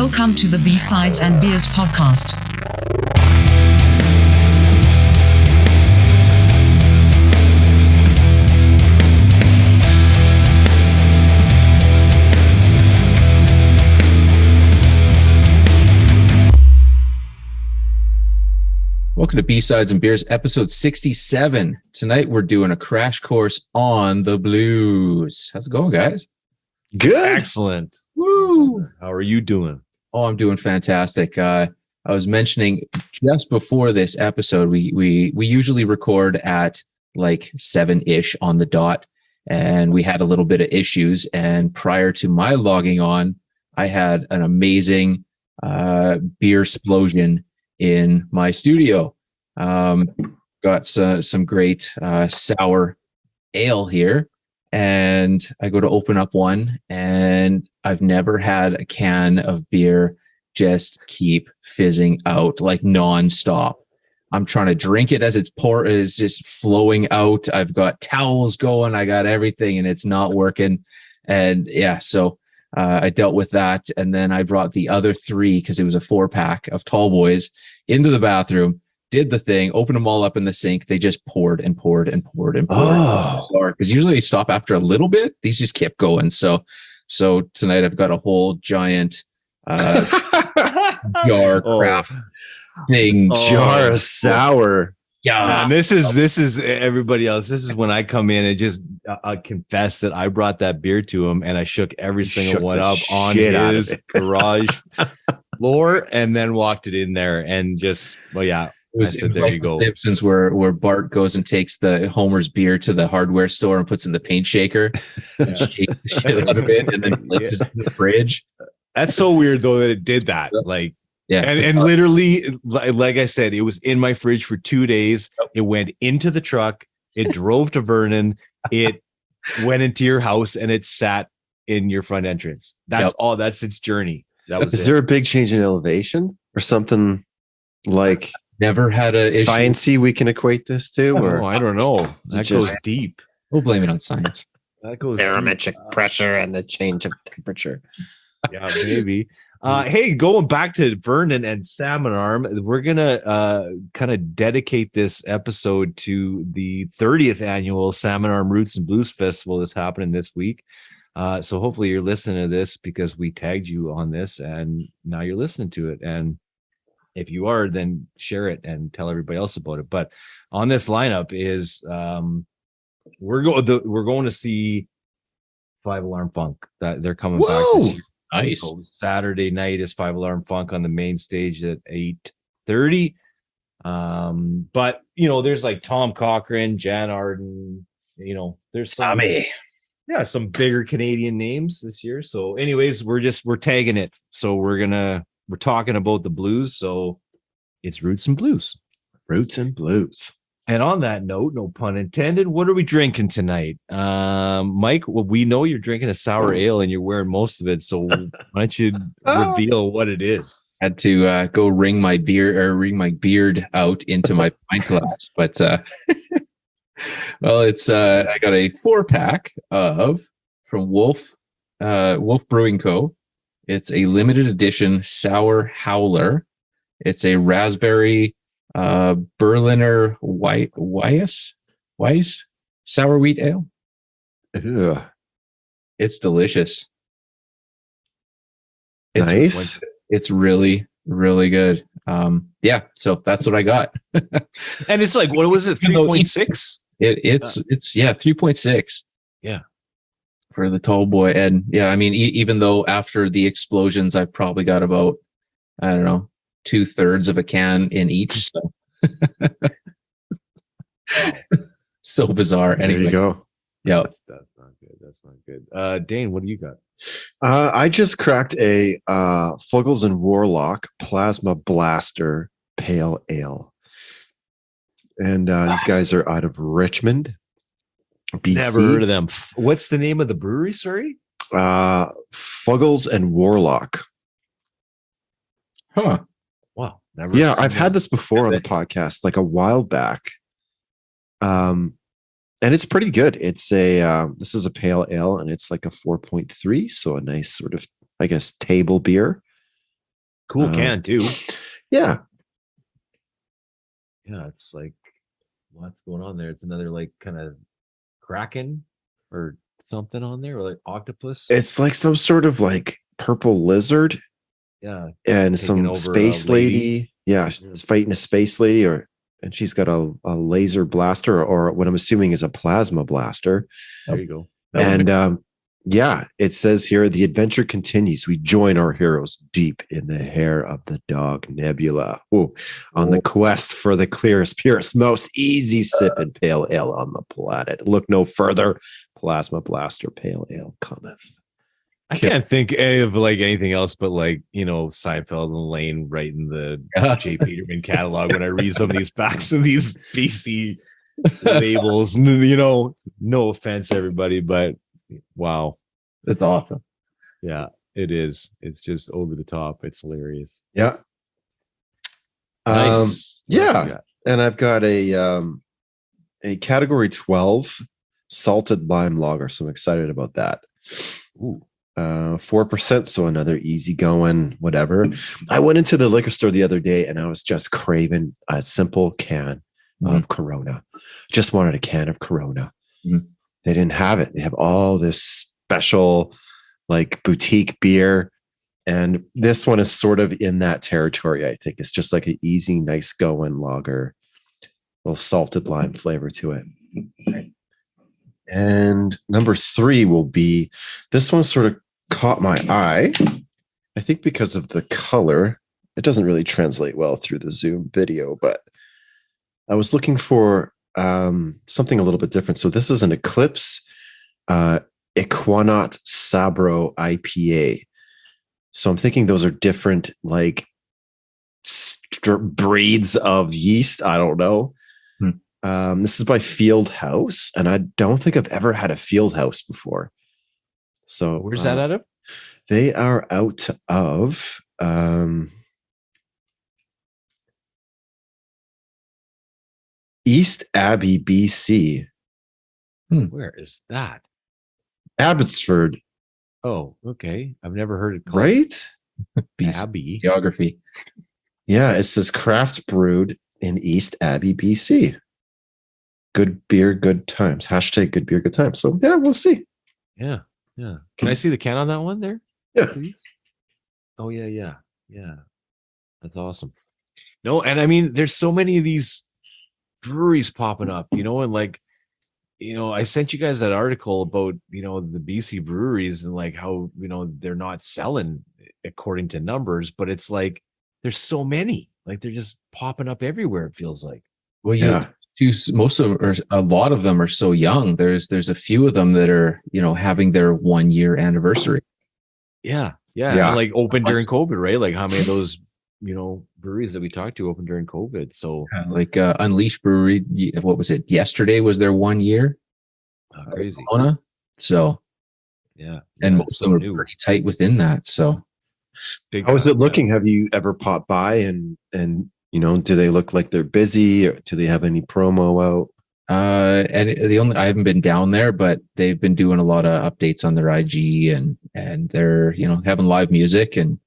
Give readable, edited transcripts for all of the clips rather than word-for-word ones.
Welcome to the B-Sides and Beers podcast. Welcome to B-Sides and Beers, episode 67. Tonight we're doing a crash course on the blues. How's it going, guys? Good. Excellent. Woo! How are you doing? Oh, I'm doing fantastic. I was mentioning just before this episode, we usually record at like 7-ish on the dot, and we had a little bit of issues. And prior to my logging on, I had an amazing beer explosion in my studio. Got some great sour ale here, and I go to open up one, and I've never had a can of beer just keep fizzing out like nonstop. I'm trying to drink it as it's just flowing out. I've got towels going, I got everything, and it's not working. And yeah, so I dealt with that, and then I brought the other 3 because it was a 4-pack of Tall Boys into the bathroom. Did the thing, opened them all up in the sink. They just poured and poured and poured and poured. Oh, Because usually they stop after a little bit. These just kept going. So tonight I've got a whole giant jar craft thing. jar of sour. Yeah, And this is everybody else. This is when I come in and just confess that I brought that beer to him, and I shook every single one up on his garage floor, and then walked it in there and just, well, yeah. it was I said, there you go. Simpsons where Bart goes and takes the Homer's beer to the hardware store and puts in the paint shaker, and shakes the shit a little bit, and then lifts it in the fridge. That's so weird though that it did that. Like, Yeah, and literally, like I said, it was in my fridge for 2 days. It went into the truck. It drove to Vernon. It went into your house, and it sat in your front entrance. That's all. That's its journey. That was. Is there a big change in elevation or something like never had a issue. sciencey we can equate this to? Or I don't know. That goes just- deep. We'll blame it on science. That goes barometric deep. pressure and the change of temperature. Yeah, maybe. Hey, going back to Vernon and Salmon Arm, we're gonna kind of dedicate this episode to the 30th annual Salmon Arm Roots and Blues Festival that's happening this week. So hopefully you're listening to this because we tagged you on this, and now you're listening to it. And if you are, then share it and tell everybody else about it. But on this lineup is we're going to see 5 Alarm Funk. That they're coming back this year. Nice. So Saturday night is 5 Alarm Funk on the main stage at 8:30. But there's like Tom Cochran, Jan Arden. There's some, some bigger Canadian names this year. So, anyways, we're tagging it. So we're talking about the blues. So it's Roots and Blues. Roots and blues. And on that note, no pun intended, what are we drinking tonight? Mike, well, we know you're drinking a sour ale and you're wearing most of it. So why don't you reveal what it is? Had to go wring my beard out into my pint glass, but well, it's I got a 4-pack from Wolf Brewing Co. It's a limited edition sour howler. It's a raspberry Berliner Weiss sour wheat ale. Ugh. It's delicious. Nice. It's really, really good. So that's what I got. And it's like, what was it? 3.6? It's 3.6. Yeah. For the Tall Boy. And yeah, I mean, even though after the explosions, I probably got about, I don't know, 2/3 of a can in each. So, so bizarre. Anyway, There you go. Yeah. That's not good. That's not good. Dane, what do you got? I just cracked a Fuggles and Warlock Plasma Blaster Pale Ale. And these guys are out of Richmond, BC. Never heard of them. What's the name of the brewery? Sorry? Fuggles and Warlock. Huh. Wow. Never Yeah, seen I've had that. this before on the podcast, like a while back. And it's pretty good. It's this is a pale ale, and it's like a 4.3, so a nice sort of, I guess, table beer. Cool can too. Yeah. Yeah, it's like what's going on there? It's another like kind of kraken or something on there, or like octopus. It's like some sort of like purple lizard Yeah, and taking some over a space lady. Yeah, Yeah. she's fighting a space lady, and she's got a laser blaster, or what I'm assuming is a plasma blaster. There you go. And yeah, it says here the adventure continues. We join our heroes deep in the hair of the dog Nebula. Ooh, on the quest for the clearest, purest, most easy sipping pale ale on the planet. Look no further. Plasma blaster pale ale cometh. I can't think of like anything else but like, you know, Seinfeld and Lane writing the J. Peterman catalog when I read some of these backs of these BC labels. You know, no offense, everybody, but wow. That's awesome. Yeah, it is. It's just over the top. It's hilarious. Yeah. Nice. Yeah. And I've got a category 12 salted lime lager. So I'm excited about that. Ooh. 4%, so another easygoing whatever. I went into the liquor store the other day and I was just craving a simple can of Corona. Just wanted a can of Corona. They didn't have it. They have all this special like boutique beer, and this one is sort of in that territory. I think it's just like an easy, nice going lager, little salted lime flavor to it. And number 3 will be, this one sort of caught my eye, I think because of the color. It doesn't really translate well through the Zoom video, but I was looking for something a little bit different. So this is an Eclipse Equanaut Sabro IPA. So I'm thinking those are different like breeds of yeast. I don't know. This is by Field House, and I don't think I've ever had a Field House before. So Where's that out of? They are out of East Abbey, BC. Where is that? Abbotsford. Oh, okay. I've never heard it called Right? Abbey. Geography. Yeah, it says craft brewed in East Abbey, BC. Good beer, good times. Hashtag good beer, good times. So yeah, we'll see. Yeah. Yeah. Can I see the can on that one there? Yeah. Please? Oh, yeah. Yeah. Yeah. That's awesome. No, and I mean, there's so many of these breweries popping up, you know, and like, you know, I sent you guys that article about, you know, the BC breweries and like how, you know, they're not selling according to numbers, but it's like there's so many, like they're just popping up everywhere, it feels like. Well, Yeah. most of, or a lot of them are so young. There's a few of them that are, you know, having their 1 year anniversary. Yeah. Yeah. And like open during COVID, right? Like how many of those, you know, breweries that we talked to opened during COVID. So Like Unleashed Brewery, what was it? Yesterday was their 1 year. crazy. Kelowna. So, Yeah. and Yeah, most so of them new. are pretty tight within that. So, Big How is time, it looking? Have you ever popped by and you know, do they look like they're busy, or do they have any promo out? and I haven't been down there, but they've been doing a lot of updates on their IG and they're, you know, having live music, and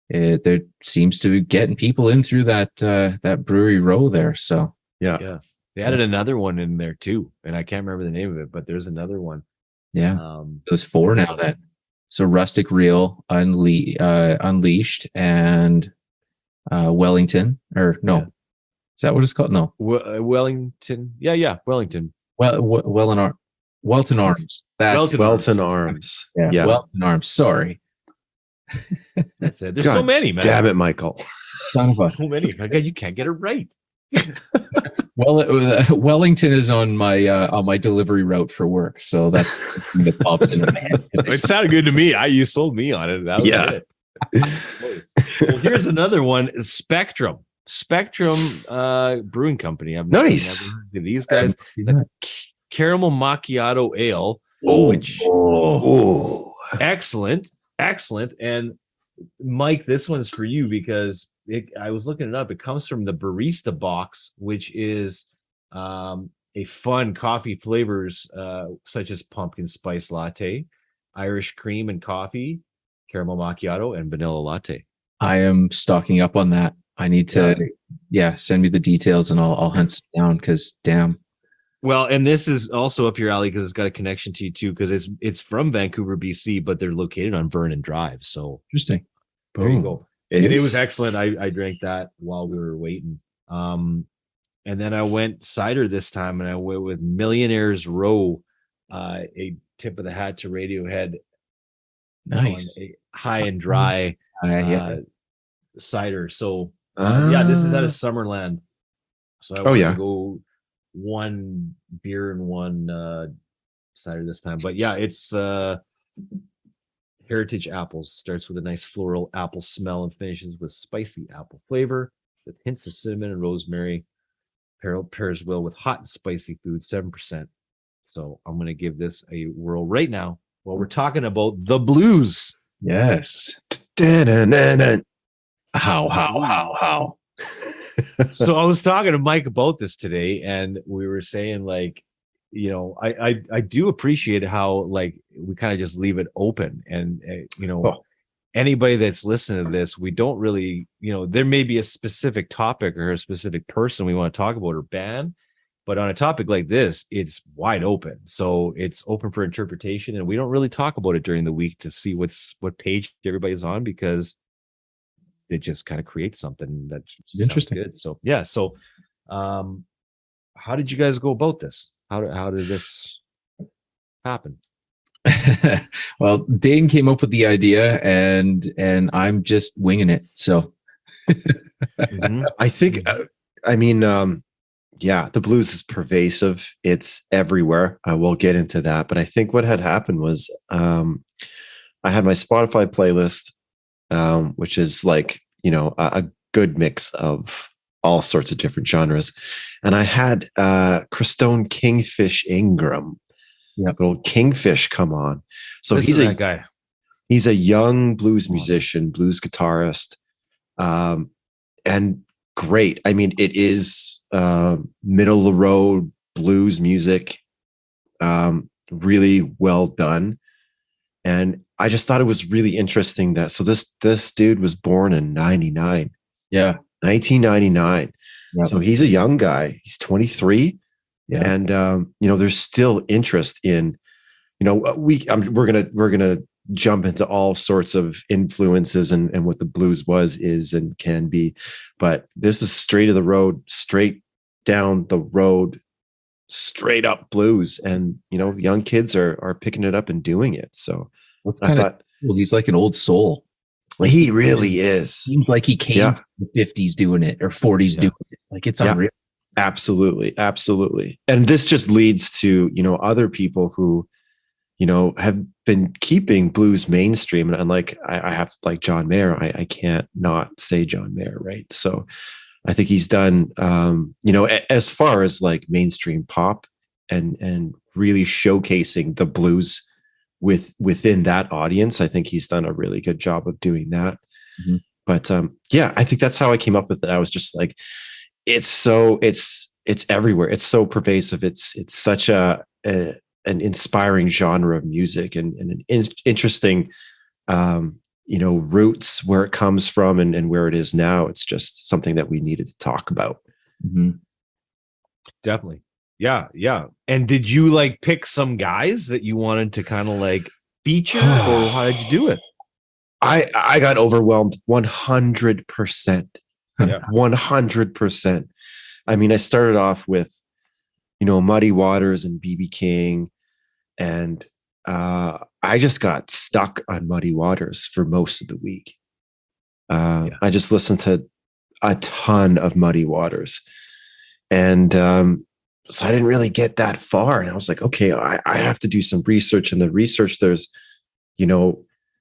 there seems to be getting people in through that brewery row there. So Yeah. Yeah. They added another one in there too. And I can't remember the name of it, but there's another one. yeah, there's 4 now that. So Rustic Real, Unleashed, and Wellington, or no, Yeah. is that what it's called? No, Wellington. Yeah. Wellington. Welton Arms. That's Welton Arms. yeah. Welton Arms. Sorry. That's it. There's God so many, man. Damn it, Michael. Son of a. So many. Again, you can't get it right. Well, Wellington is on my delivery route for work, so that's the thing that popped into my head. It sounded good to me. You sold me on it. That was Yeah. it. Well, here's another one. Spectrum Brewing Company. I've Nice. never heard of these guys. The caramel macchiato ale. Oh. Excellent. And Mike, this one's for you because I was looking it up. It comes from the Barista Box, which is a fun coffee flavors such as pumpkin spice latte, Irish cream and coffee, caramel macchiato, and vanilla latte. I am stocking up on that. I need to, send me the details and I'll hunt some down because damn. Well, and this is also up your alley because it's got a connection to you too, because it's from Vancouver, BC, but they're located on Vernon Drive. So Interesting. there you go. And it It's- was excellent. I drank that while we were waiting. And then I went cider this time, and I went with Millionaires Row, a tip of the hat to Radiohead. Nice. On a high and dry cider. So this is out of Summerland. So I wanted to go one beer and one cider this time. But yeah, it's heritage apples. Starts with a nice floral apple smell and finishes with spicy apple flavor with hints of cinnamon and rosemary. Pairs well with hot and spicy food, 7%. So I'm going to give this a whirl right now while we're talking about the blues. Yes. How? So I was talking to Mike about this today, and we were saying, like, you know, I do appreciate how, like, we kind of just leave it open, and anybody that's listening to this, we don't really, there may be a specific topic or a specific person we want to talk about or band, but on a topic like this, it's wide open. So it's open for interpretation, and we don't really talk about it during the week to see what page everybody's on, because it just kind of creates something that's interesting. Good. So yeah. So, how did you guys go about this? How did this happen? Well, Dane came up with the idea, and I'm just winging it. So, I think, the blues is pervasive. It's everywhere. I will get into that, but I think what had happened was, I had my Spotify playlist, which is like, a good mix of all sorts of different genres. And I had Christone Kingfish Ingram, little Kingfish, come on. So he's that guy. He's a young blues musician, blues guitarist, and great. I mean, it is middle of the road blues music, really well done. And I just thought it was really interesting that, so this dude was born in 99. Yeah. 1999. Yep. So he's a young guy. He's 23. Yeah. And, there's still interest in, we're going to jump into all sorts of influences and what the blues is, and can be, but this is straight down the road, straight up blues. And, young kids are picking it up and doing it. So that's kind of cool. He's like an old soul. Like he really is. Seems like he came from the 50s doing it, or 40s doing it. Like, it's unreal. Absolutely. And this just leads to, other people who, have been keeping blues mainstream. And like, I have to, like John Mayer, I can't not say John Mayer, right? So I think he's done, as far as like mainstream pop and really showcasing the blues within that audience, I think he's done a really good job of doing that. Mm-hmm. But I think that's how I came up with it. I was just like, it's everywhere. It's so pervasive. It's such an inspiring genre of music, and an interesting, roots, where it comes from and where it is now. It's just something that we needed to talk about. Mm-hmm. Definitely. Yeah. And did you like pick some guys that you wanted to kind of like feature, or how did you do it? I got overwhelmed 100%. Yeah. 100%. I mean, I started off with, Muddy Waters and BB King, and I just got stuck on Muddy Waters for most of the week. I just listened to a ton of Muddy Waters, and so I didn't really get that far. And I was like, okay, I have to do some research. And the research, there's,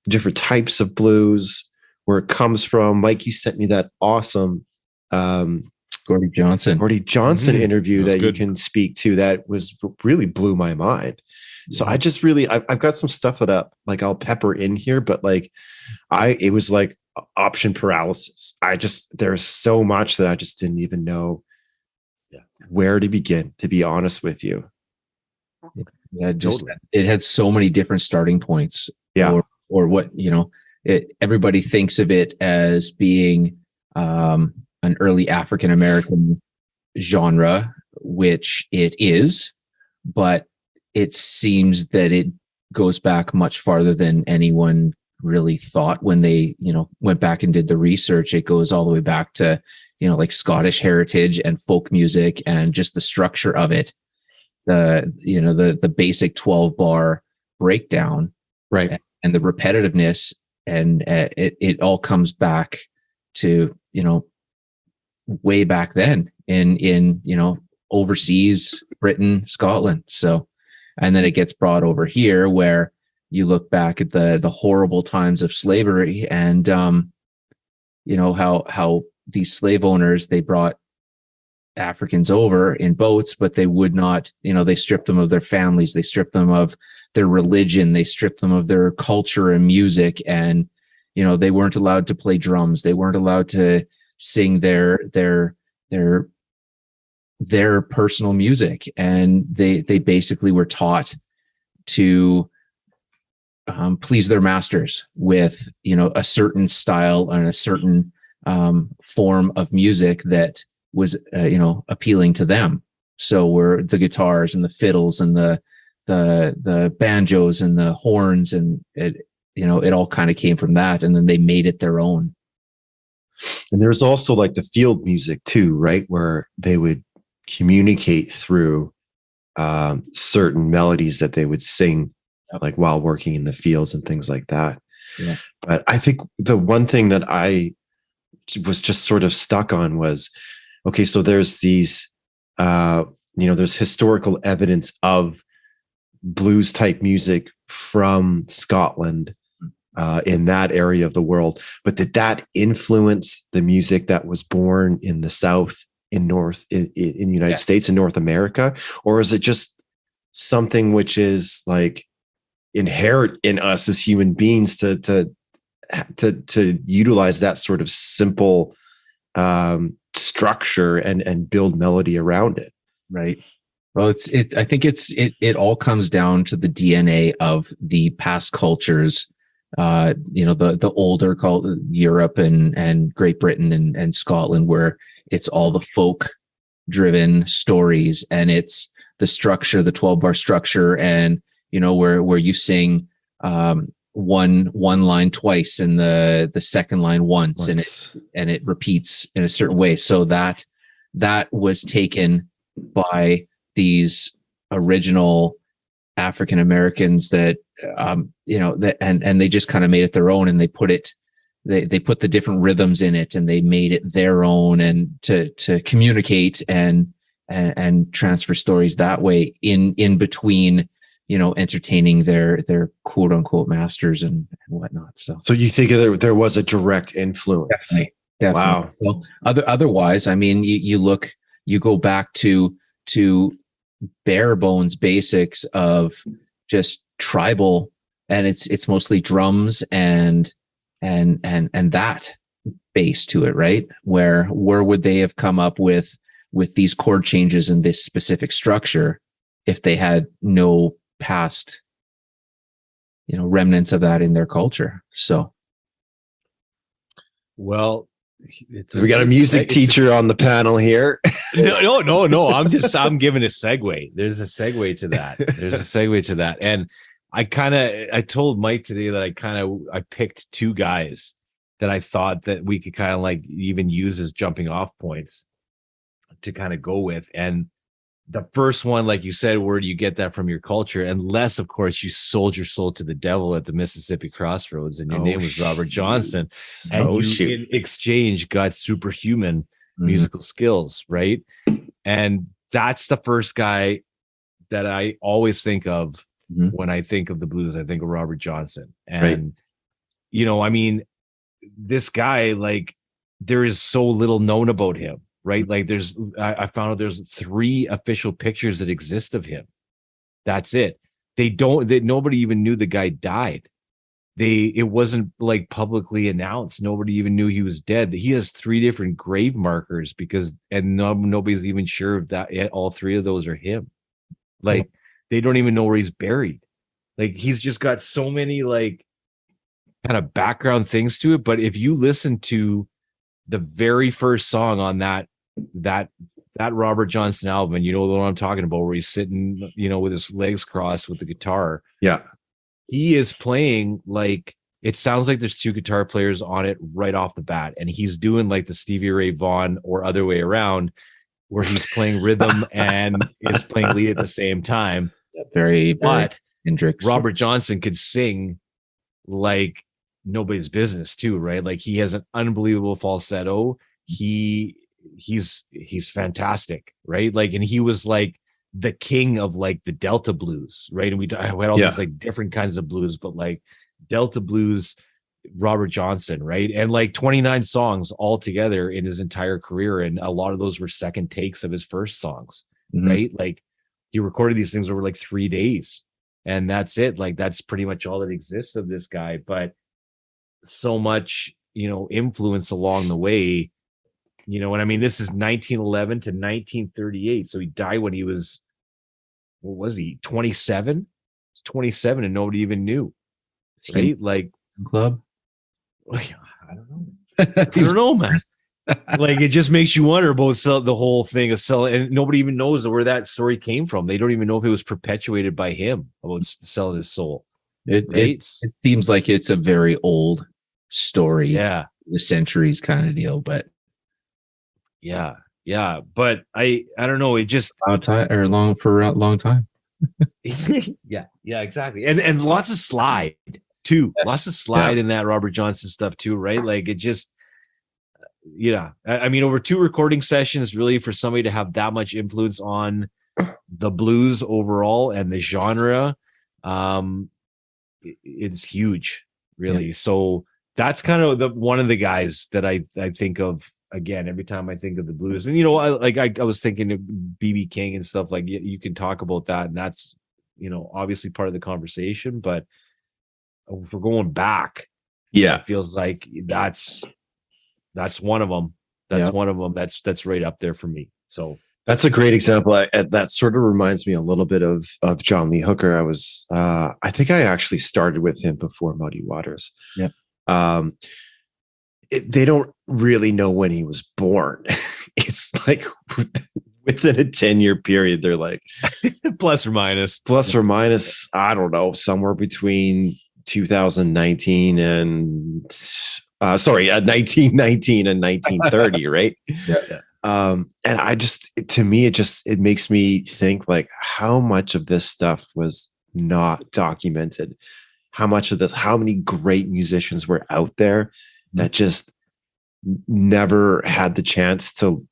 different types of blues, where it comes from. Mike, you sent me that awesome Gordie Johnson interview that you can speak to, that really blew my mind. So I just really, I've got some stuff that I'll pepper in here, but like it was like option paralysis. There's so much that I just didn't even know where to begin, to be honest with you. Yeah, it had so many different starting points. Yeah. Or what, everybody thinks of it as being an early African American genre, which it is, but it seems that it goes back much farther than anyone really thought when they, went back and did the research. It goes all the way back to, like Scottish heritage and folk music and just the structure of it. The basic 12 bar breakdown, Right. and the repetitiveness, and it all comes back to, way back then in overseas, Britain, Scotland. So, and then it gets brought over here where you look back at the horrible times of slavery, and how these slave owners, they brought Africans over in boats, but they would not, they stripped them of their families, they stripped them of their religion, they stripped them of their culture and music, and they weren't allowed to play drums, they weren't allowed to sing their personal music, and they basically were taught to please their masters with a certain style and a certain form of music that was appealing to them. So were the guitars and the fiddles and the banjos and the horns, and it all kind of came from that, and then they made it their own. And there's also like the field music too, right? Where they would communicate through certain melodies that they would sing, like while working in the fields and things like that. Yeah. But I think the one thing that I was just sort of stuck on was, okay, so there's these, there's historical evidence of blues type music from Scotland, in that area of the world, but did that influence the music that was born in the South, in the United States, in North America? Or is it just something which is like inherent in us as human beings to utilize that sort of simple structure and build melody around it? Right. Well, I think it all comes down to the DNA of the past cultures, the older called Europe and Great Britain and Scotland, where it's all the folk driven stories, and it's the structure, the 12 bar structure, and where you sing one line twice and the second line once. and it repeats in a certain way. So that was taken by these original African Americans that and they just kind of made it their own, and they put the different rhythms in it, and they made it their own, and to communicate and transfer stories that way in between, entertaining their quote unquote masters and whatnot. So you think there was a direct influence? Definitely. Wow. Well, otherwise, I mean, you go back to bare bones basics of just tribal, and it's mostly drums and that bass to it, right? Where would they have come up with these chord changes and this specific structure if they had no past remnants of that in their culture? So, well, so we got a music teacher on the panel here. No. I'm giving a segue. There's a segue to that. And I told Mike today that I picked two guys that I thought that we could kind of like even use as jumping off points to kind of go with. And the first one, like you said, where do you get that from your culture? Unless, of course, you sold your soul to the devil at the Mississippi Crossroads, and your name was Robert Johnson, and in exchange got superhuman musical skills, right? And that's the first guy that I always think of when I think of the blues. I think of Robert Johnson, and I mean, this guy, like, there is so little known about him. Right. Like I found out there's 3 official pictures that exist of him. That's it. Nobody even knew the guy died. It wasn't like publicly announced. Nobody even knew he was dead. He has 3 different grave markers nobody's even sure if that all 3 of those are him. Like, they don't even know where he's buried. Like, he's just got so many like kind of background things to it. But if you listen to the very first song on that Robert Johnson album, and you know what I'm talking about, where he's sitting, with his legs crossed with the guitar. Yeah. He is playing like, it sounds like there's two guitar players on it right off the bat. And he's doing like the Stevie Ray Vaughan or other way around, where he's playing rhythm and is playing lead at the same time. Very, but Hendrix. Robert Johnson could sing like nobody's business too, right? Like he has an unbelievable falsetto. He's fantastic, right? Like, and he was like the king of like the Delta blues, right? And we had all these like different kinds of blues, but like Delta blues, Robert Johnson, right? And like 29 songs all together in his entire career, and a lot of those were second takes of his first songs, right? Like he recorded these things over like 3 days, and that's it. Like that's pretty much all that exists of this guy, but so much, influence along the way, and I mean, this is 1911 to 1938, so he died when he was, what was he, 27 and nobody even knew, right? Like club. I don't know. I don't know, man. Like it just makes you wonder about the whole thing of selling, and nobody even knows where that story came from. They don't even know if it was perpetuated by him about selling his soul. It seems like it's a very old story. Yeah, the centuries kind of deal, but yeah. But I don't know. It just long for a long time. yeah, exactly. And lots of slide too. Yes. Lots of slide in that Robert Johnson stuff too, right? Like it just, I mean, over 2 recording sessions, really, for somebody to have that much influence on the blues overall and the genre, it's huge, really. Yeah. So that's kind of one of the guys that I think of again every time I think of the blues. And I was thinking of BB King and stuff. Like you can talk about that, and that's obviously part of the conversation. But if we're going back, it feels like that's one of them. That's one of them. That's right up there for me. So that's a great example. That sort of reminds me a little bit of John Lee Hooker. I think I actually started with him before Muddy Waters. Yeah. They don't really know when he was born. It's like within a 10-year period, they're like plus or minus, I don't know, somewhere between 2019 and 1919 and 1930, right? Yeah. And to me, it makes me think like how much of this stuff was not documented, how many great musicians were out there that just never had the chance to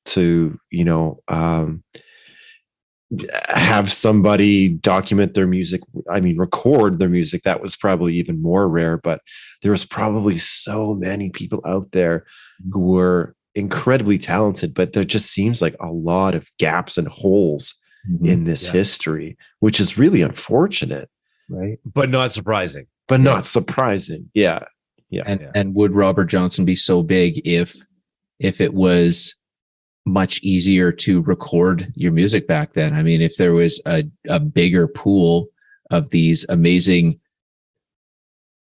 have somebody document their music. I mean, record their music. That was probably even more rare, but there was probably so many people out there who were incredibly talented, but there just seems like a lot of gaps and holes in this history, which is really unfortunate. Right. But not surprising. Yeah. And would Robert Johnson be so big if it was much easier to record your music back then? I mean, if there was a bigger pool of these amazing,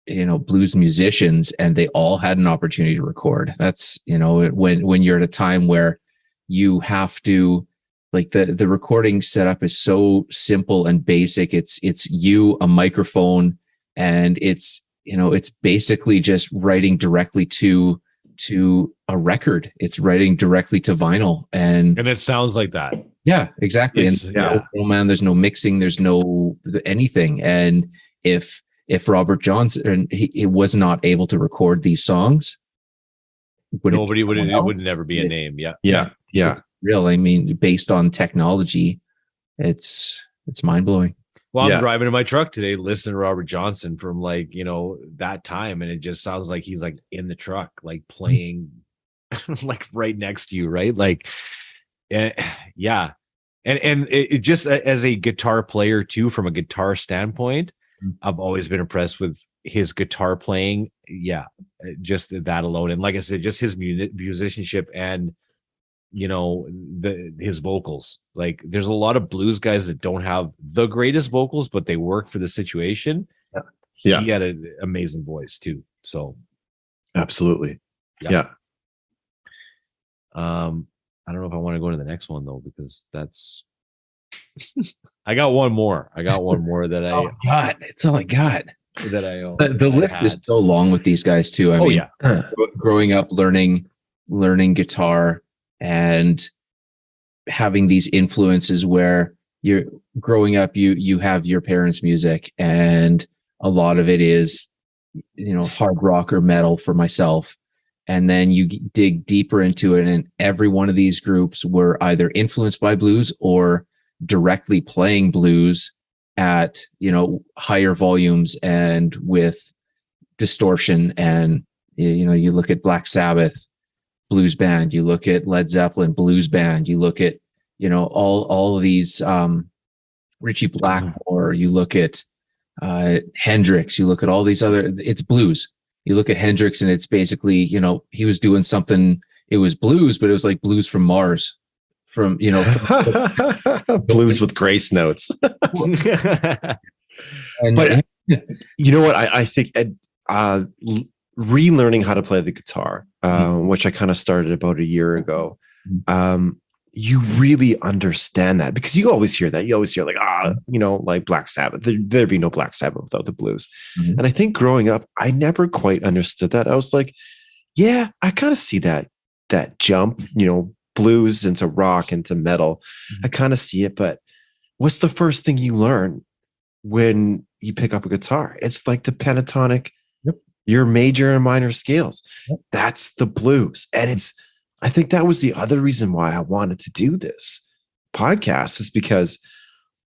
blues musicians, and they all had an opportunity to record, that's, when you're at a time where you have to, like the recording setup is so simple and basic. It's you, a microphone, and it's basically just writing directly to a record. It's writing directly to vinyl, and it sounds like that. Yeah, exactly. There's no mixing, there's no anything. And if Robert Johnson he was not able to record these songs, it would never be a name. Yeah. It's real. I mean, based on technology, it's mind blowing. Well, I'm driving in my truck today, listening to Robert Johnson from that time, and it just sounds like he's like in the truck, like playing, like right next to you, right? Like, yeah, and it just as a guitar player too, from a guitar standpoint, I've always been impressed with his guitar playing. Yeah, just that alone, and like I said, just his musicianship and his vocals. Like there's a lot of blues guys that don't have the greatest vocals, but they work for the situation. Yeah. He had an amazing voice too. So Absolutely. Yeah. I don't know if I want to go to the next one though, because that's I got one more. That I Oh God, it's all I got. that I own. The list is so long with these guys too. I mean, growing up learning guitar and having these influences where you're growing up, you have your parents' music, and a lot of it is, hard rock or metal for myself. And then you dig deeper into it, and every one of these groups were either influenced by blues or directly playing blues at, higher volumes and with distortion. And, you look at Black Sabbath blues band, you look at Led Zeppelin blues band, you look at, all of these, Richie Blackmore, you look at Hendrix, you look at all these other, it's blues. You look at Hendrix and it's basically, he was doing something, it was blues, but it was like blues from Mars, from blues with grace notes. And, but you know what? I think relearning how to play the guitar, which I kind of started about a year ago, you really understand that, because you always hear that. You always hear like, like Black Sabbath. There'd be no Black Sabbath without the blues. Mm-hmm. And I think growing up, I never quite understood that. I was like, yeah, I kind of see that jump, blues into rock, into metal. Mm-hmm. I kind of see it, but what's the first thing you learn when you pick up a guitar? It's like the pentatonic, your major and minor scales. Yep. That's the blues. And I think that was the other reason why I wanted to do this podcast, is because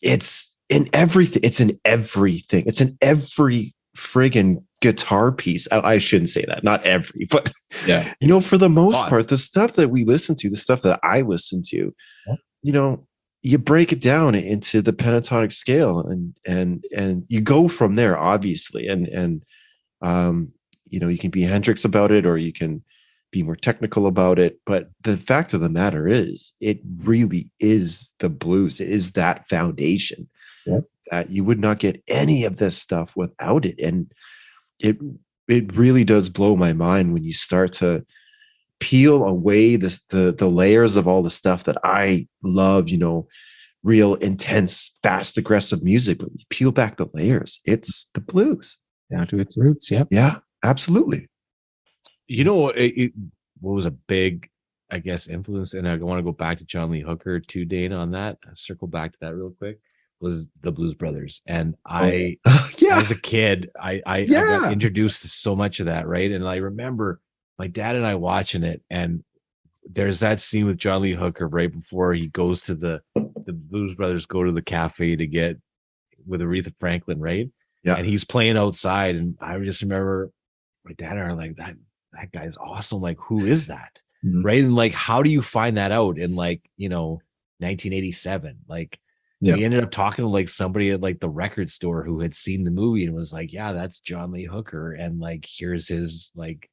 it's in everything. It's in everything. It's in every friggin' guitar piece. I shouldn't say that. Not every, but yeah. For the most part, the stuff that we listen to, the stuff that I listen to, you break it down into the pentatonic scale, and you go from there, obviously. And you can be Hendrix about it, or you can be more technical about it. But the fact of the matter is, it really is the blues. It is that foundation that you would not get any of this stuff without it. And it really does blow my mind when you start to peel away the layers of all the stuff that I love, real intense, fast, aggressive music. But you peel back the layers, it's the blues. Down to its roots. Yeah, absolutely. What was a big, I guess, influence, and I want to go back to John Lee Hooker too, Dana, on that. I'll circle back to that real quick. Was the Blues Brothers. And as a kid, I got introduced to so much of that, right? And I remember my dad and I watching it, and there's that scene with John Lee Hooker right before he goes to the Blues Brothers go to the cafe to get with Aretha Franklin, right? Yeah. And he's playing outside, and I just remember my dad and I are like, that guy's awesome. Like, who is that? Mm-hmm. Right. And like, how do you find that out in 1987? Like, we ended up talking to like somebody at like the record store who had seen the movie and was like, yeah, that's John Lee Hooker. And like, here's his like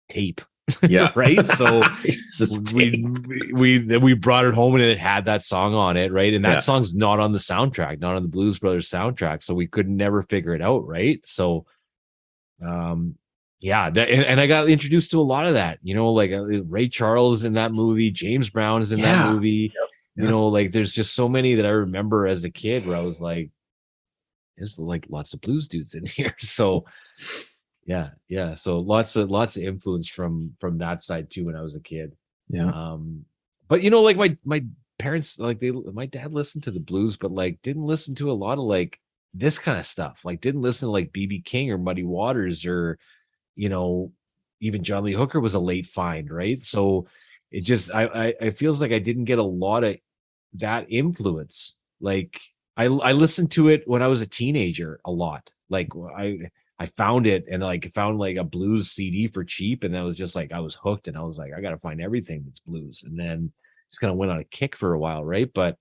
tape. Yeah. Right. So we brought it home, and it had that song on it. Right. And that song's not on the soundtrack, not on the Blues Brothers soundtrack. So we could never figure it out. Right. So, and I got introduced to a lot of that, like Ray Charles in that movie, James Brown is in that movie. Yep. Like there's just so many that I remember as a kid where I was like, there's like lots of blues dudes in here. So yeah. So lots of influence from that side too when I was a kid. Yeah. But like my parents, like my dad listened to the blues, but like didn't listen to a lot of like this kind of stuff. Like didn't listen to like B.B. King or Muddy Waters, or even John Lee Hooker was a late find, right? So it just I feels like I didn't get a lot of that influence. Like I listened to it when I was a teenager a lot. Like I found it, and like found like a blues CD for cheap, and that was just like I was hooked, and I was like, I gotta find everything that's blues. And then just kind of went on a kick for a while, right? But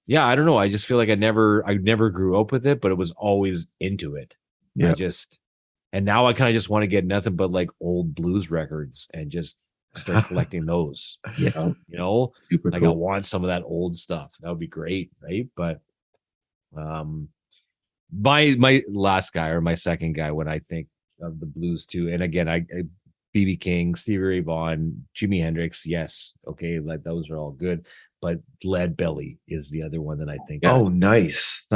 yeah, I don't know. I just feel like I never grew up with it, but it was always into it. Yeah. And now I kind of just want to get nothing but like old blues records and just start collecting those. Yeah. Super like cool. I want some of that old stuff. That would be great, right? But my last guy, or my second guy, when I think of the blues too. And again, I BB King, Stevie Ray Vaughan, Jimi Hendrix, yes, okay, like those are all good. But Lead Belly is the other one that I think. Oh, nice.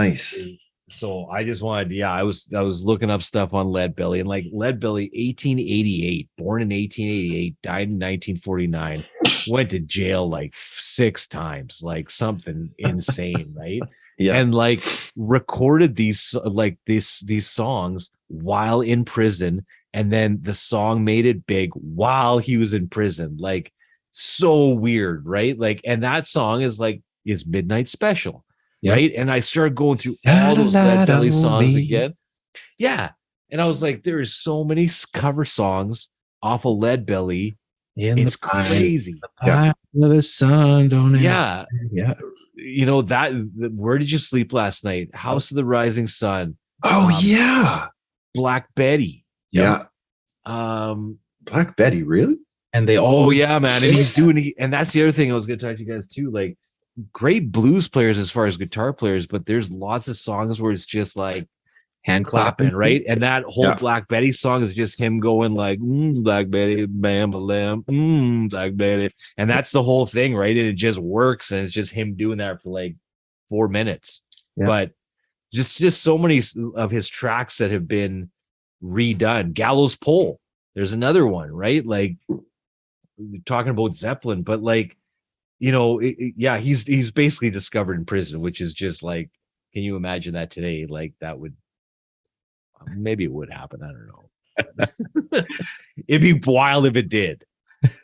So I just wanted, I was looking up stuff on Lead Belly, and like Lead Belly, 1888, born in 1888, died in 1949, went to jail like 6 times, like something insane, right? Yeah. And like recorded these songs while in prison, and then the song made it big while he was in prison. Like, so weird, right? Like, and that song is Midnight Special. Yep. Right. And I started going through all those Lead Belly songs again. Yeah. And I was like, there is so many cover songs off of Lead Belly. It's crazy. The sun, don't it? Yeah. Yeah. You know, Where Did You Sleep Last Night? House of the Rising Sun. Oh, yeah. Black Betty. Yeah. Black Betty, really? And they all. Oh, yeah, man. And he's doing, and that's the other thing I was going to talk to you guys too. Like, great blues players as far as guitar players, but there's lots of songs where it's just like hand clapping, right? And that whole Black Betty song is just him going like, Black Betty, bam, lamb, Black Betty. And that's the whole thing, right? And it just works. And it's just him doing that for like 4 minutes. Yeah. But just so many of his tracks that have been redone. Gallows Pole, there's another one, right? Like, talking about Zeppelin, but like, you know, he's basically discovered in prison, which is just like, can you imagine that today? Like, that would, maybe it would happen. I don't know. It'd be wild if it did.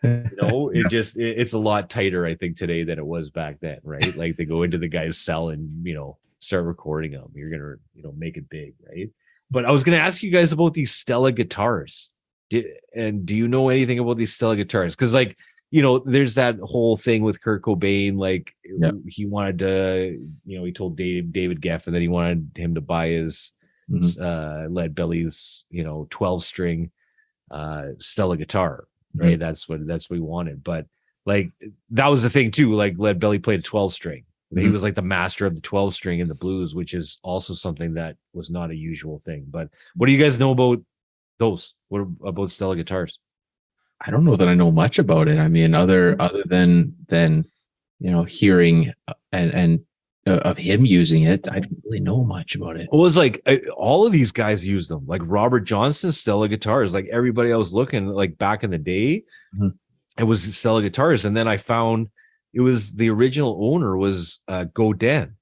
You know, it's a lot tighter, I think, today than it was back then, right? Like, they go into the guy's cell and, you know, start recording them. You're going to, you know, make it big, right? But I was going to ask you guys about these Stella guitars. Do you know anything about these Stella guitars? Because, like, you know, there's that whole thing with Kurt Cobain. Like, he wanted to, you know, he told David Geffen that he wanted him to buy his Lead Belly's, you know, 12-string Stella guitar, right? Mm-hmm. That's what he wanted. But like, that was the thing too. Like, Lead Belly played a 12-string. Mm-hmm. He was like the master of the 12-string in the blues, which is also something that was not a usual thing. But what do you guys know about those? What about Stella guitars? I don't know that I know much about it. I mean, other than you know, hearing and of him using it, I don't really know much about it. It was like all of these guys used them. Like Robert Johnston's Stella guitars. Like, everybody I was looking, like, back in the day, it was Stella guitars. And then I found it was the original owner was Godin.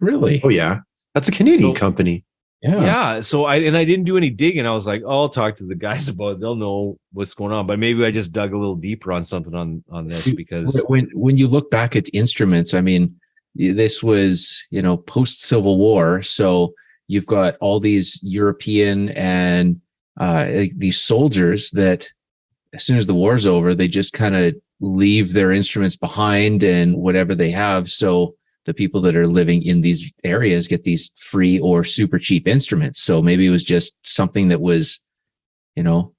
Really? Oh yeah, that's a Canadian company. Yeah. So I didn't do any digging. I was like, oh, I'll talk to the guys about it. They'll know what's going on. But maybe I just dug a little deeper on something on this, because when you look back at instruments, I mean, this was, you know, post Civil War. So you've got all these European and these soldiers that as soon as the war's over, they just kind of leave their instruments behind and whatever they have. So the people that are living in these areas get these free or super cheap instruments. So maybe it was just something that was, you know,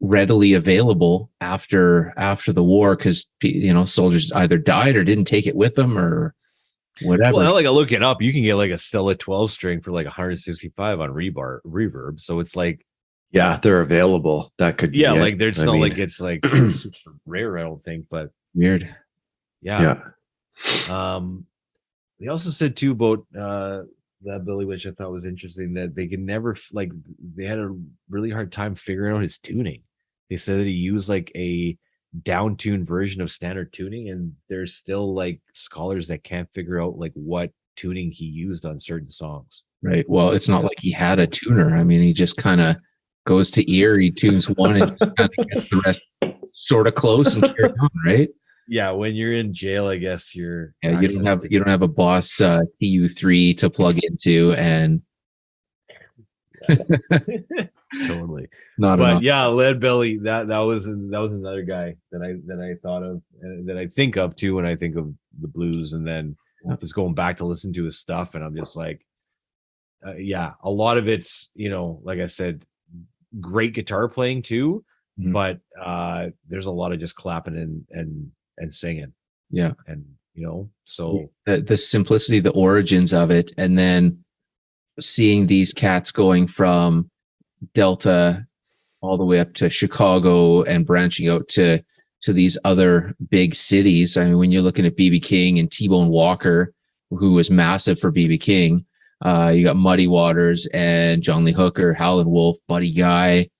readily available after the war, because, you know, soldiers either died or didn't take it with them or whatever. Well, like, I look it up. You can get like a Stella 12-string for like 165 on reverb. So it's like, yeah, they're available. That could be like, there's not like it's like super rare, I don't think, but weird. Yeah. They also said too about that Billy, which I thought was interesting, that they could never, like, they had a really hard time figuring out his tuning. They said that he used like a down-tuned version of standard tuning, and there's still like scholars that can't figure out like what tuning he used on certain songs. Right. Well, it's not like he had a tuner. I mean, he just kind of goes to ear, he tunes one and kind of gets the rest sort of close and carry on, right? Yeah, when you're in jail, I guess you don't have a Boss TU3 to plug into, and totally not. But enough. Yeah, Lead Belly. That was another guy that I thought of, that I think of too when I think of the blues, and then just going back to listen to his stuff, and I'm just like, a lot of it's, you know, like I said, great guitar playing too, but there's a lot of just clapping and singing. Yeah. And, you know, so the simplicity, the origins of it, and then seeing these cats going from Delta all the way up to Chicago and branching out to these other big cities. I mean, when you're looking at BB King and T-Bone Walker, who was massive for BB King, you got Muddy Waters and John Lee Hooker, Howlin' Wolf, Buddy Guy,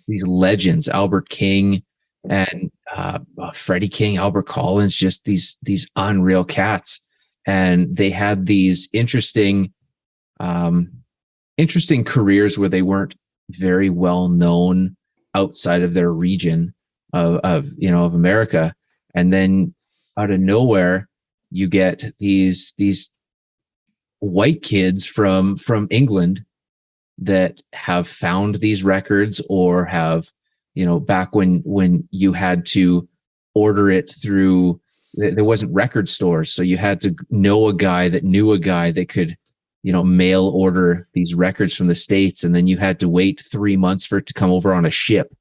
these legends, Albert King and Freddie King, Albert Collins, just these unreal cats. And they had these interesting careers where they weren't very well known outside of their region of America. And then out of nowhere, you get these white kids from England that have found these records, or have, back when you had to order it through, there wasn't record stores. So you had to know a guy that knew a guy that could, mail order these records from the States. And then you had to wait 3 months for it to come over on a ship,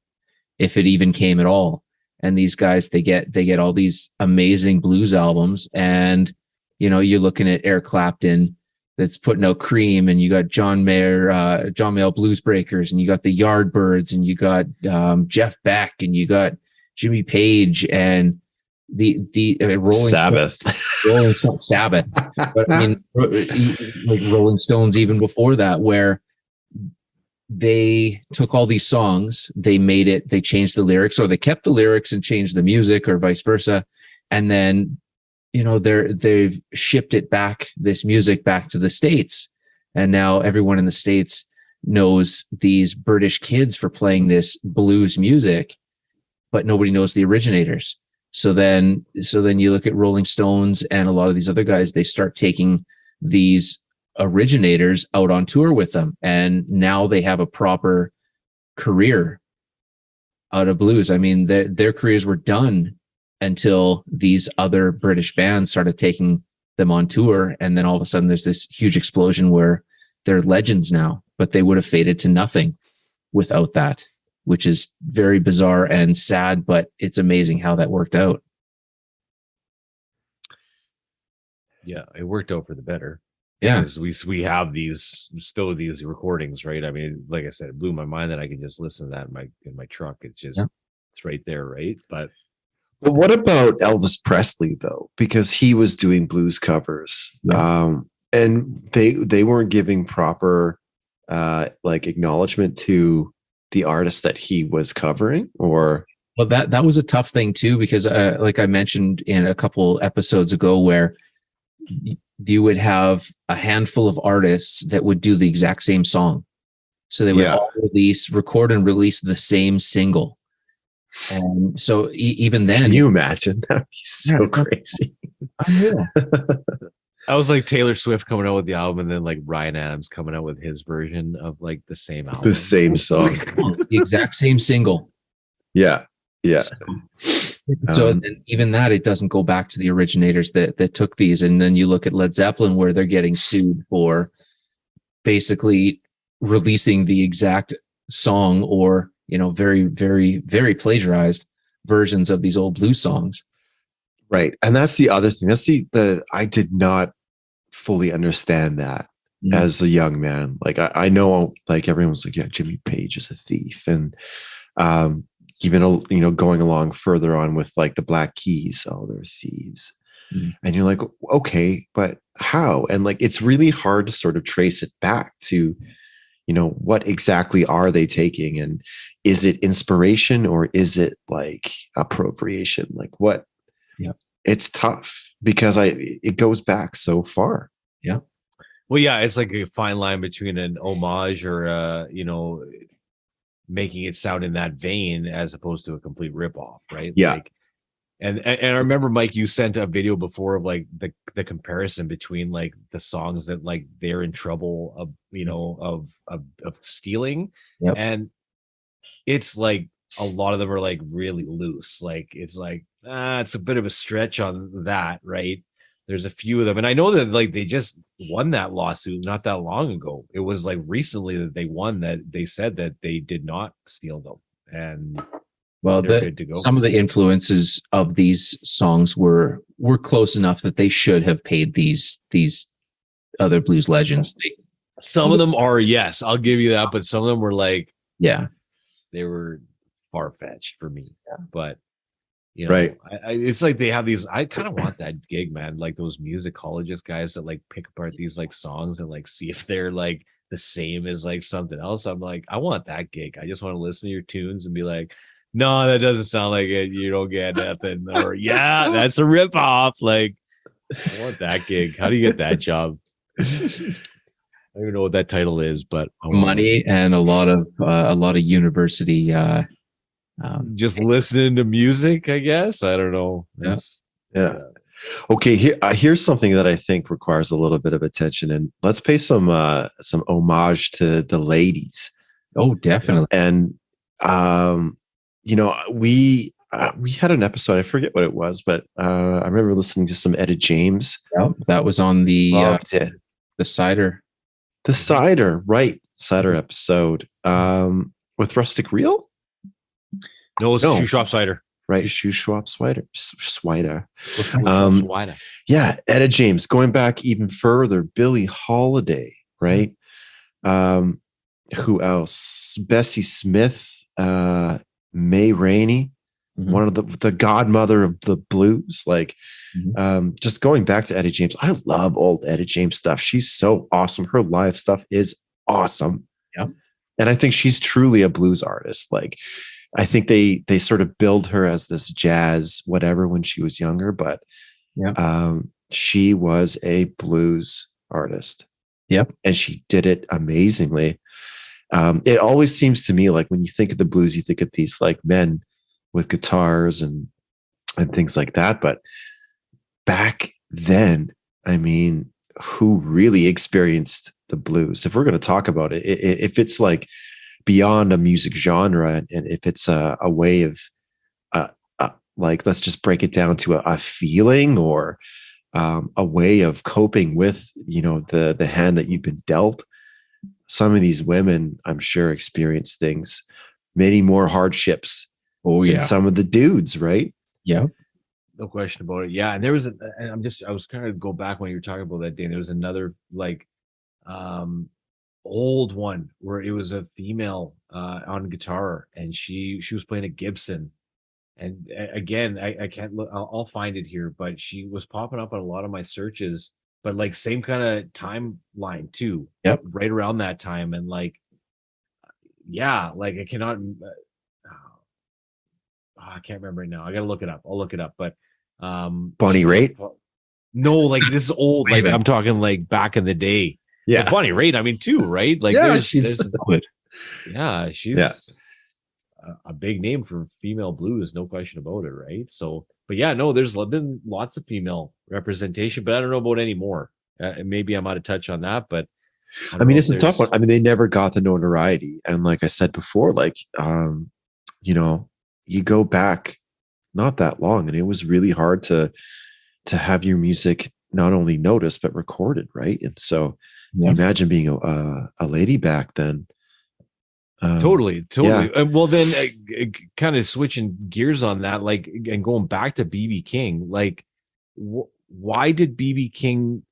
if it even came at all. And these guys, they get all these amazing blues albums. And, you're looking at Eric Clapton that's putting out Cream, and you got John Mayall Blues Breakers, and you got the Yardbirds, and you got Jeff Beck, and you got Jimmy Page, and the Rolling Sabbath. Sabbath. But I mean, like Rolling Stones, even before that, where they took all these songs, they changed the lyrics, or they kept the lyrics and changed the music, or vice versa. And then, they've shipped this music back to the States. And now everyone in the States knows these British kids for playing this blues music, but nobody knows the originators. So then you look at Rolling Stones and a lot of these other guys, they start taking these originators out on tour with them. And now they have a proper career out of blues. I mean, their careers were done until these other British bands started taking them on tour. And then all of a sudden there's this huge explosion where they're legends now, but they would have faded to nothing without that, which is very bizarre and sad, but it's amazing how that worked out. Yeah, it worked out for the better. Yeah. Because we have these recordings, right? I mean, like I said, it blew my mind that I could just listen to that in my truck. It's just, it's right there, right? But what about Elvis Presley though? Because he was doing blues covers, and they weren't giving proper acknowledgement to the artist that he was covering, or well, that was a tough thing too, because like I mentioned in a couple episodes ago, where you would have a handful of artists that would do the exact same song. So they would all record and release the same single. And so even then, can you imagine? That'd be so crazy. I was like Taylor Swift coming out with the album, and then like Ryan Adams coming out with his version of like the same album, the same song, the exact same single. Yeah. So even that, it doesn't go back to the originators that took these. And then you look at Led Zeppelin, where they're getting sued for basically releasing the exact song, or very, very, very plagiarized versions of these old blues songs. Right. And that's the other thing. That's the I did not fully understand that as a young man. Like I know, like everyone's like, yeah, Jimmy Page is a thief. And even, going along further on with like the Black Keys, they're thieves. And you're like, okay, but how? And like, it's really hard to sort of trace it back to, what exactly are they taking? And is it inspiration, or is it like appropriation? Like what? Yeah. It's tough because it goes back so far. Yeah. Well, yeah, it's like a fine line between an homage or making it sound in that vein as opposed to a complete ripoff, right? Yeah. Like, and I remember, Mike, you sent a video before of like the comparison between like the songs that like they're in trouble of stealing, and it's like a lot of them are like really loose. Like it's like it's a bit of a stretch on that, right? There's a few of them, and I know that like they just won that lawsuit not that long ago. It was like recently that they won, that they said that they did not steal them, and well, good to go. Some of the influences of these songs were close enough that they should have paid these other blues legends. Some of them are, yes, I'll give you that, but some of them were like Yeah. They were far-fetched for me. Yeah. But you know, Right. it's like they have these. I kind of want that gig, man. Like those musicologist guys that like pick apart these like songs and like see if they're like the same as like something else. I'm like, I want that gig. I just want to listen to your tunes and be like, no, that doesn't sound like it. You don't get nothing. Or yeah, that's a ripoff. Like, I want that gig. How do you get that job? I don't even know what that title is, but I want Money and a lot of university. just listening to music, I guess. I don't know. Yeah. Yeah. Okay. Here's something that I think requires a little bit of attention, and let's pay some homage to the ladies. Oh, definitely. And we had an episode. I forget what it was, but I remember listening to some Etta James. Yeah, that was on the Loved it. The cider. The cider, right? Cider episode with Rustic Reel. No, it's Shoe Shop Cider. Right, Shoe Shop Swider. Swider. Yeah, Etta James. Going back even further, Billie Holiday, right? Who else? Bessie Smith, May Rainey, one of the godmother of the blues. Like, just going back to Etta James, I love old Etta James stuff. She's so awesome. Her live stuff is awesome. Yeah, and I think she's truly a blues artist. Like, I think they sort of billed her as this jazz whatever when she was younger, but she was a blues artist. Yep. And she did it amazingly. It always seems to me like when you think of the blues, you think of these like men with guitars and things like that. But back then, I mean, who really experienced the blues? If we're going to talk about it, if it's like beyond a music genre, and if it's a way of like, let's just break it down to a feeling or a way of coping with, the hand that you've been dealt. Some of these women, I'm sure, experience things, many more hardships than some of the dudes, right? Yeah. No question about it. Yeah. And there was I was kind of go back when you were talking about that, Dan. There was another like old one where it was a female on guitar, and she was playing a Gibson. And again, I can't look, I'll find it here, but she was popping up on a lot of my searches, but like same kind of timeline too. Yep. Right around that time. And like, yeah, like I cannot, I can't remember right now. I got to look it up. I'll look it up. But Bonnie Raitt? No, like this is old. Like I'm talking like back in the day. Yeah. Like Bonnie Raitt, I mean, too, right? Like, she's good. Yeah, she's a big name for female blues, no question about it, right? So, but yeah, no, there's been lots of female representation, but I don't know about any more. Maybe I'm out of touch on that, but I mean, it's a tough one. I mean, they never got the notoriety, and like I said before, like you go back not that long, and it was really hard to have your music not only noticed but recorded, right? And so imagine being a lady back then. Totally. And well, then kind of switching gears on that, like, and going back to BB King, like, why did BB King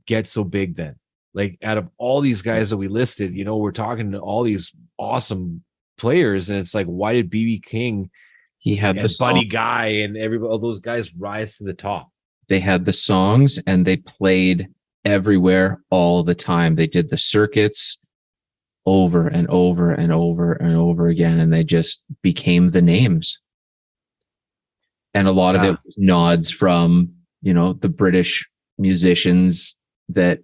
get so big then? Like, out of all these guys that we listed, we're talking to all these awesome players, and it's like, why did BB King, he had the Buddy Guy, and everybody, all those guys rise to the top? They had the songs, and they played everywhere all the time. They did the circuits over and over and over and over again, and they just became the names. And a lot of it was nods from, the British musicians that,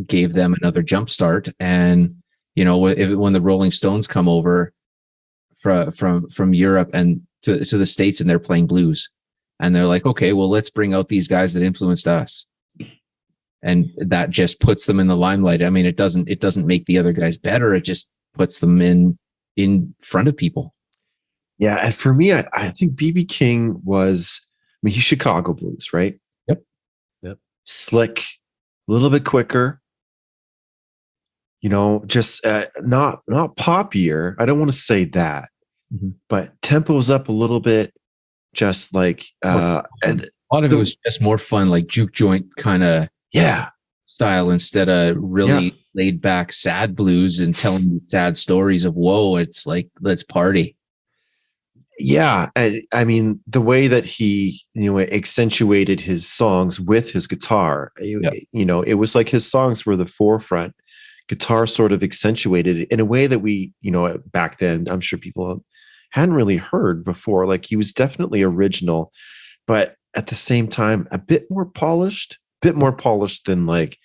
gave them another jump start. And, when the Rolling Stones come over from Europe and to the States, and they're playing blues, and they're like, okay, well, let's bring out these guys that influenced us. And that just puts them in the limelight. I mean, it doesn't make the other guys better. It just puts them in front of people. Yeah. And for me, I think BB King was, he's Chicago blues, right? Yep. Slick, a little bit quicker, just not poppier. I don't want to say that, but tempo is up a little bit. Just like, and a lot of it was just more fun, like juke joint kind of. Yeah. style instead of really laid back sad blues and telling you sad stories of woe. It's like, let's party. Yeah, and I mean the way that he, accentuated his songs with his guitar. It was like his songs were the forefront. Guitar sort of accentuated it in a way that we, back then, I'm sure people hadn't really heard before. Like he was definitely original, but at the same time, a bit more polished than like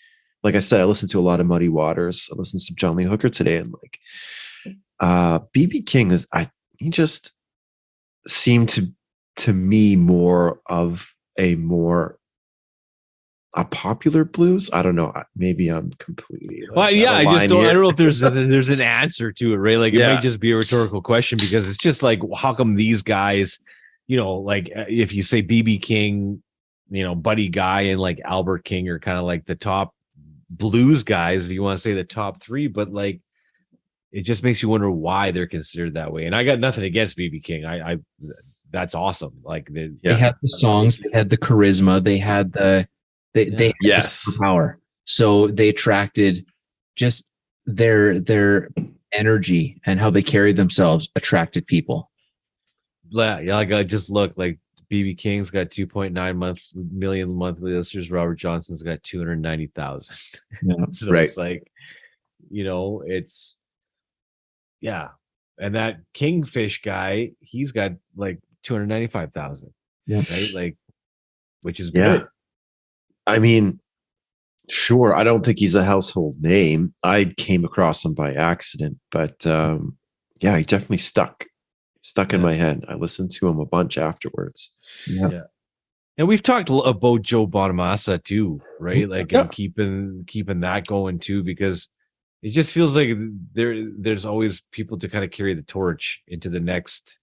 I said, I listened to a lot of Muddy Waters. I listened to John Lee Hooker today, and BB King he just seemed to me more of a popular blues. I don't know. Maybe I'm completely. Well, yeah, I don't know if there's an answer to it, right? Like it may just be a rhetorical question because it's just like, how come these guys, like if you say BB King, Buddy Guy and like Albert King are kind of like the top blues guys, if you want to say the top three, but like it just makes you wonder why they're considered that way. And I got nothing against BB King. I that's awesome. Like they had the songs, they had the charisma, they had the they had the power. So they attracted just their energy and how they carried themselves attracted people. Yeah, like I just looked like BB King's got 2.9 million monthly listeners. Robert Johnson's got 290,000. So it's like, it's and that Kingfish guy, he's got like 295,000. Yeah, right, like, which is good. I mean, sure. I don't think he's a household name. I came across him by accident, but he definitely stuck in my head. I listened to him a bunch afterwards. Yeah. And we've talked about Joe Bonamassa too, right? Like and keeping that going too, because it just feels like there's always people to kind of carry the torch into the next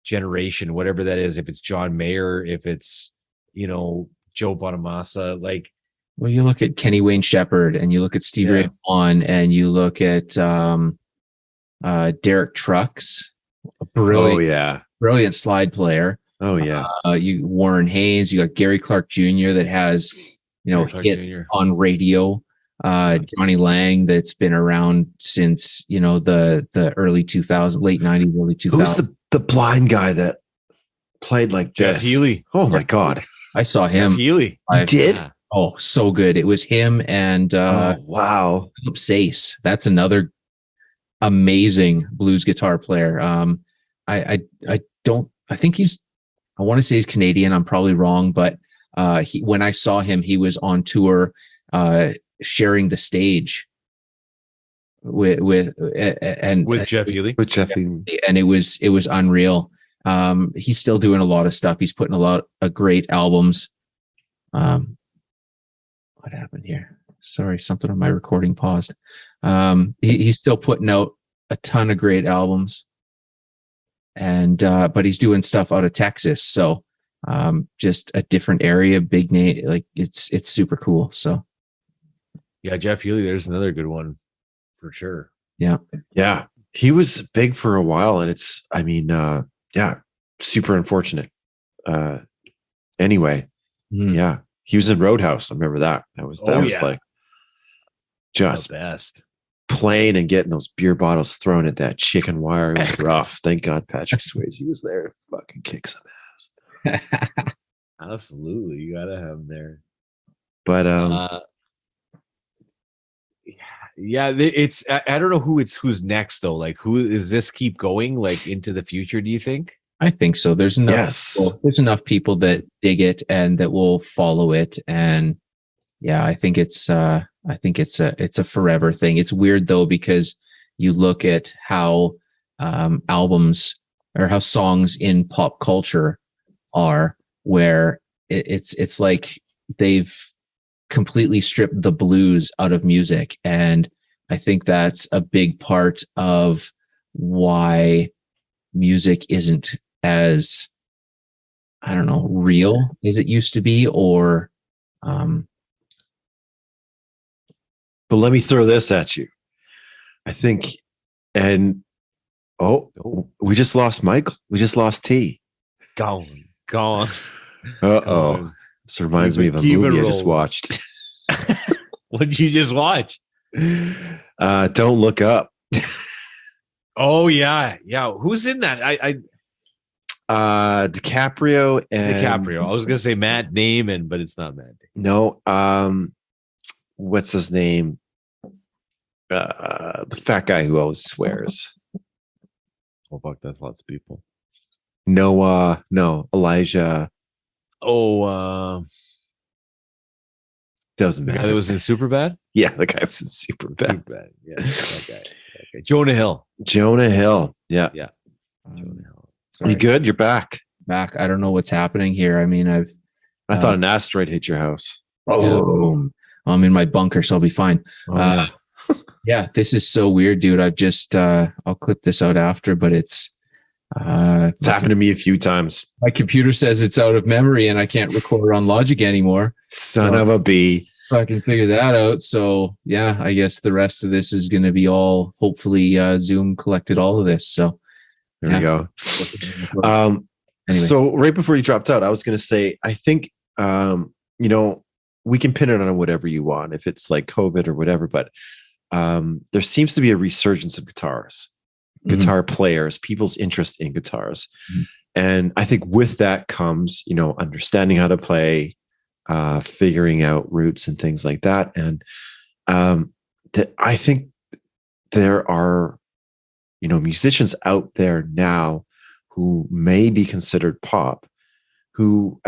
generation, whatever that is. If it's John Mayer, if it's Joe Bonamassa, like. Well, you look at Kenny Wayne Shepherd, and you look at Stevie Ray Vaughan, and you look at Derek Trucks, a brilliant slide player. Oh yeah. You Warren Haynes, you got Gary Clark Jr. that has hit on radio. Johnny Lang that's been around since the early 2000s, late 90s, early 2000s. Who's the blind guy that played like Jeff this? Healy. Oh my God, I saw him. Jeff Healy. You did? Yeah. Oh, so good. It was him and wow, Philip Sace. That's another amazing blues guitar player. I want to say he's Canadian. I'm probably wrong, but when I saw him, he was on tour, sharing the stage with Jeff Healy. With Jeff Healy, and it was unreal. He's still doing a lot of stuff. He's putting a lot of great albums. What happened here? Sorry, something on my recording paused. He's still putting out a ton of great albums, and but he's doing stuff out of Texas. So just a different area, big name. Like it's super cool. So yeah, Jeff Healy, there's another good one for sure. Yeah. He was big for a while, and it's super unfortunate. Anyway, yeah. He was in Roadhouse. I remember that. That was like just the best. Playing and getting those beer bottles thrown at that chicken wire. It was rough. Thank God Patrick Swayze was there to fucking kick some ass. Absolutely, you gotta have him there. But it's I don't know who's next though. Like, who is this keep going like into the future? Do you think? I think so. There's enough people that dig it and that will follow it. And yeah, I think it's a forever thing. It's weird though, because you look at how albums or how songs in pop culture are, where it's like they've completely stripped the blues out of music. And I think that's a big part of why music isn't as, I don't know, real as it used to be, or but let me throw this at you. I think, and we just lost Michael. We just lost T. Gone. Uh-oh. This reminds me of a movie I just watched. What did you just watch? Don't Look Up. Oh yeah. Who's in that? DiCaprio and DiCaprio. I was gonna say Matt Damon, but it's not Matt Damon. No, what's his name? The fat guy who always swears. Oh fuck, that's lots of people. Noah, no, Elijah. Oh, Doesn't the guy matter. that was in Superbad. Yeah, the guy was in Superbad. Superbad. Yeah, that guy. Jonah Hill. Jonah Hill. Yeah. Jonah Hill. You good? You're back. Back. I don't know what's happening here. I mean, I thought an asteroid hit your house. Oh, I'm in my bunker, so I'll be fine. Yeah. Yeah, this is so weird, dude. I've just I'll clip this out after, but it's happened to me a few times. my computer says it's out of memory and I can't record on Logic anymore. Son of a bee. So I can figure that out. So yeah, I guess the rest of this is going to be all hopefully Zoom collected all of this. So There we go. Anyway. So right before you dropped out, I was going to say, I think, we can pin it on whatever you want, if it's like COVID or whatever, but there seems to be a resurgence of guitars, guitar players, people's interest in guitars. And I think with that comes, understanding how to play, figuring out roots and things like that. And I think there are, musicians out there now who may be considered pop, who,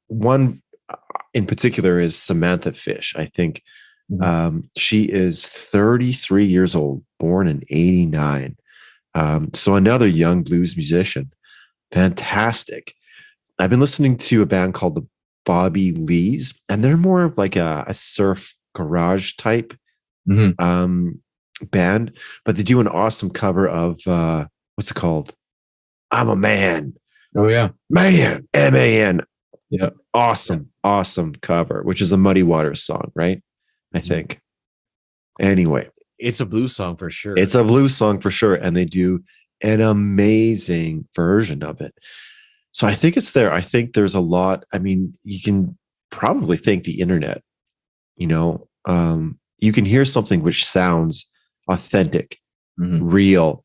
one in particular is Samantha Fish. I think she is 33 years old, born in 89. So another young blues musician. Fantastic. I've been listening to a band called the Bobby Lees, and they're more of like a surf garage type band, but they do an awesome cover of what's it called? I'm a Man. Oh yeah. Man, M-A-N. Yeah. Awesome cover, which is a Muddy Waters song, right? I think. Anyway. It's a blues song for sure. It's a blues song for sure. And they do an amazing version of it. So I think it's there. I think there's a lot. You can probably thank the internet. You can hear something which sounds authentic, real,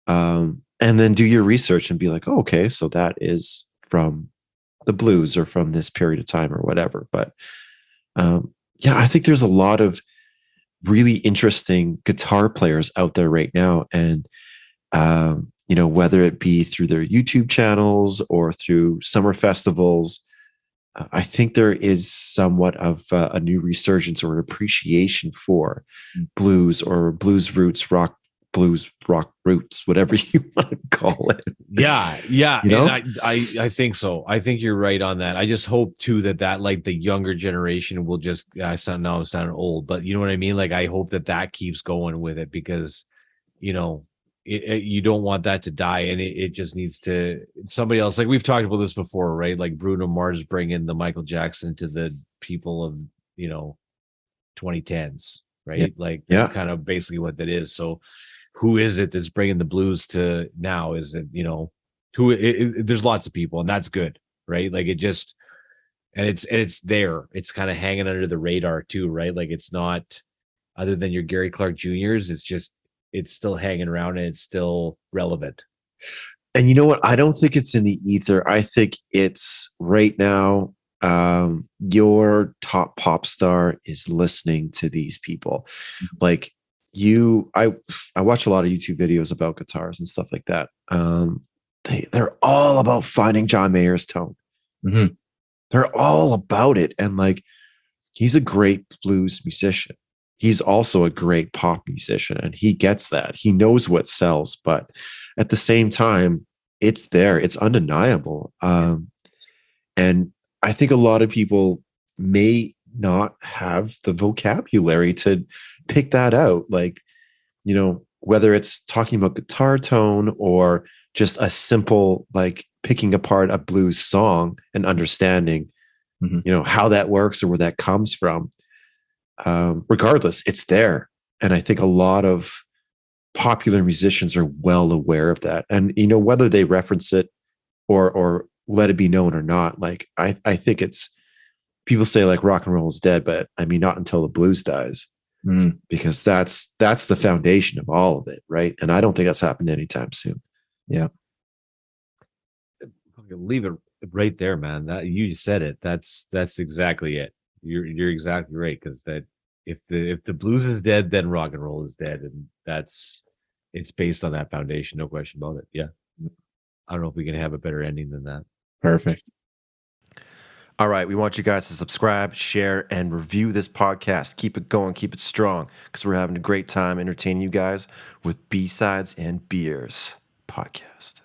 and then do your research and be like, oh, okay, so that is from the blues or from this period of time or whatever. But I think there's a lot of really interesting guitar players out there right now. And, whether it be through their YouTube channels or through summer festivals, I think there is somewhat of a new resurgence or appreciation for blues or blues roots, rock roots, whatever you want to call it. Yeah. And I think so. I think you're right on that. I just hope too that like the younger generation will just, I'm sounding old, but you know what I mean? Like, I hope that keeps going with it, because, you don't want that to die, and it just needs to, somebody else, like we've talked about this before, right? Like Bruno Mars bringing the Michael Jackson to the people of, 2010s, right? That's kind of basically what that is. So who is it that's bringing the blues to now? Is it, there's lots of people, and that's good, right? Like, it just, and it's there. It's kind of hanging under the radar too, right? Like, it's not, other than your Gary Clark Juniors, it's still hanging around and it's still relevant. And you know what? I don't think it's in the ether. I think it's right now, your top pop star is listening to these people. Like, I watch a lot of YouTube videos about guitars and stuff like that. They're all about finding John Mayer's tone. They're all about it. And like, he's a great blues musician. He's also a great pop musician, and he gets that. He knows what sells, but at the same time, it's there. It's undeniable. And I think a lot of people may not have the vocabulary to pick that out. Like, whether it's talking about guitar tone or just a simple, like, picking apart a blues song and understanding, how that works or where that comes from. Regardless, it's there. And I think a lot of popular musicians are well aware of that. And, whether they reference it or let it be known or not, like, I think it's people say like rock and roll is dead, but I mean not until the blues dies, because that's the foundation of all of it, right? And I don't think that's happened anytime soon. Yeah. Leave it right there, man. That you said it. That's exactly it. You're exactly right, because that if the blues is dead, then rock and roll is dead, and it's based on that foundation, no question about it. Yeah. I don't know if we can have a better ending than that. Perfect. All right, we want you guys to subscribe, share, and review this podcast. Keep it going, keep it strong, because we're having a great time entertaining you guys with B-Sides and Beers podcast.